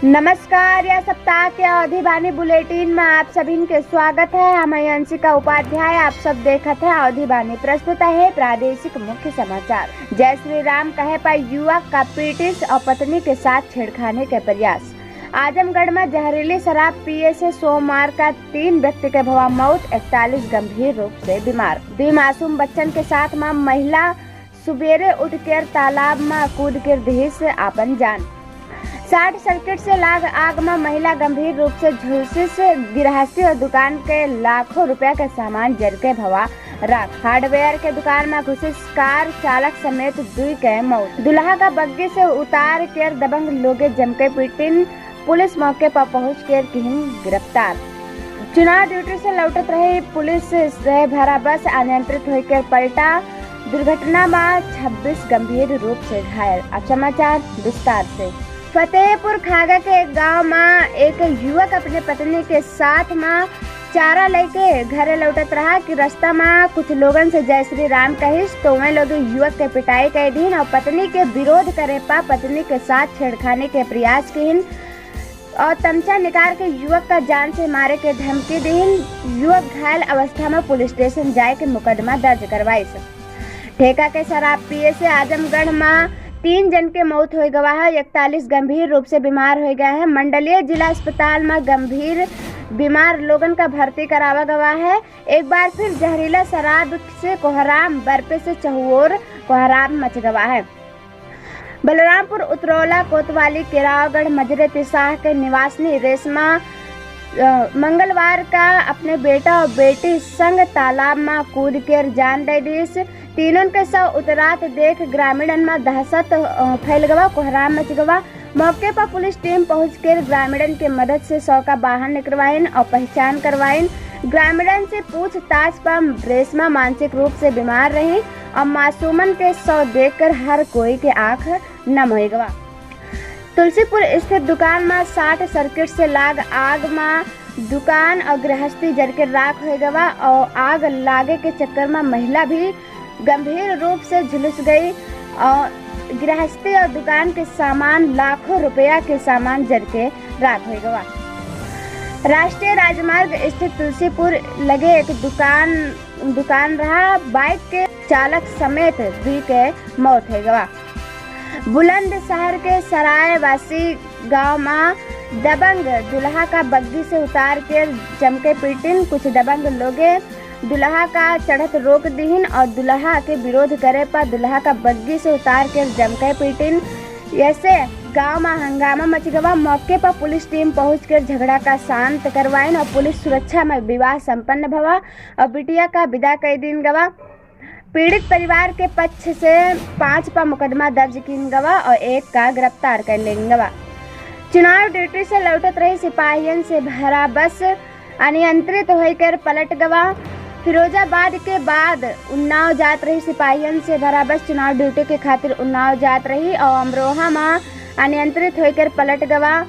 नमस्कार। यह सप्ताह के अवधि बानी बुलेटिन में आप सभी के स्वागत है। हम अंशिका उपाध्याय। आप सब देखते हैं अवधि बानी। प्रस्तुत है प्रादेशिक मुख्य समाचार। जय श्री राम कहे पर युवक का पीटिस और पत्नी के साथ छेड़खानी के प्रयास। आजमगढ़ में जहरीली शराब पिए से सोमवार का 3 व्यक्ति के भवा मौत, 41 गंभीर रूप से बीमार। 2 मासूम बच्चन के साथ में महिला सुबेरे उठकर तालाब में कूद कर दी से आपन जान। शॉर्ट सर्किट से लाग आग में महिला गंभीर रूप से झुलसी से गिरहस्ती और दुकान के लाखों रुपया के सामान जल के भवा राख। हार्डवेयर के दुकान में घुसी कार चालक समेत 2 के मौत। दुल्हा का बग्गी से उतार कर दबंग लोगे जमके पीटिन, पुलिस मौके पर पहुंच कर किहिन गिरफ्तार। चुनाव ड्यूटी से लौटत रही पुलिस से भरा बस अनियंत्रित होकर पलटा। दुर्घटना में 26 गंभीर रूप से घायल। अब समाचार विस्तार से। फतेहपुर खागा के एक गांव में एक युवक अपने पत्नी के साथ में चारा लेके घरे लौटत रहा कि रास्ता में कुछ लोगन से जय श्री राम कहिस तो वे लोग युवक के पिटाई कर दीन और पत्नी के विरोध करे पा पत्नी के साथ छेड़खानी के प्रयास किन और तमचा निकाल के युवक का जान से मारे के धमकी दीन। युवक घायल अवस्था में पुलिस स्टेशन जाए के मुकदमा दर्ज करवाई। ठेका के शराब पिए से आजमगढ़ में 3 जन के मौत हो गवा है, 41 गंभीर रूप से बीमार हो गए हैं। मंडलीय जिला अस्पताल में गंभीर बीमार लोगन का भर्ती करावा गवा है। एक बार फिर जहरीला शराब से कोहराम बरपे से चहुओर कोहराम मच गवा है। बलरामपुर उतरौला कोतवाली केरावगढ़ मजरे तिसाह के निवासी रेशमा मंगलवार का अपने बेटा और बेटी संग तालाब में कूद कर जान दे दी। तीनों के शव उतरात देख ग्रामीणन में दहशत फैल गवा, कोहराम मच गवा। मौके पर पुलिस टीम पहुंचकर ग्रामीणन की मदद से शव का बाहर निकलवाइन और पहचान करवाइन। ग्रामीणन से पूछताछ पर रेशमा मानसिक रूप से बीमार रही और मासूमन के शव देखकर हर कोई के आंख नम हो गवा। तुलसीपुर स्थित दुकान में शॉर्ट सर्किट से लाग आग में दुकान और गृहस्थी जल के राख हो गवा और आग लागे के चक्कर में महिला भी गंभीर रूप से झुलस गई और गृहस्थी और दुकान के सामान लाखों रुपया के सामान जल के राख हो गवा। राष्ट्रीय राजमार्ग स्थित तुलसीपुर लगे एक दुकान रहा, बाइक के चालक समेत 2 के मौत हो गवा। बुलंदशहर के सरायवासी गांव में दबंग दुल्हा का बग्गी से उतार कर जमके पीटिन। कुछ दबंग लोगे दुल्हा का चढ़त रोक दीन और दुल्हा के विरोध करे पर दुल्हा का बग्गी से उतार कर जमके पीटिन। ऐसे गांव में हंगामा मच गवा। मौके पर पुलिस टीम पहुंचकर झगड़ा का शांत करवाइन और पुलिस सुरक्षा में विवाह संपन्न भवा और बिटिया का विदा कर दिन गवा। पीड़ित परिवार के पक्ष से 5 पर मुकदमा दर्ज किन गवा और 1 का गिरफ्तार कर लेन गवा। चुनाव ड्यूटी से लौटत रही सिपाहियन से भरा बस अनियंत्रित होकर पलट गवा। फिरोजाबाद के बाद उन्नाव जात रही सिपाहियन से भरा बस चुनाव ड्यूटी के खातिर उन्नाव जात रही और अमरोहा में अनियंत्रित होकर पलट गवा।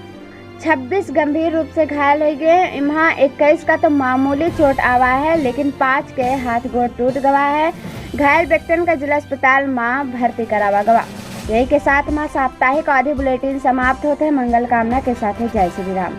26 गंभीर रूप से घायल हो गए। इहाँ 21 का तो मामूली चोट आवा है, लेकिन 5 के हाथ गोड़ टूट गवा है। घायल व्यक्तियों का जिला अस्पताल में भर्ती करावा गवा। यही के साथ में साप्ताहिक अवधि बुलेटिन समाप्त होते हैं। मंगल कामना के साथ जय श्री राम।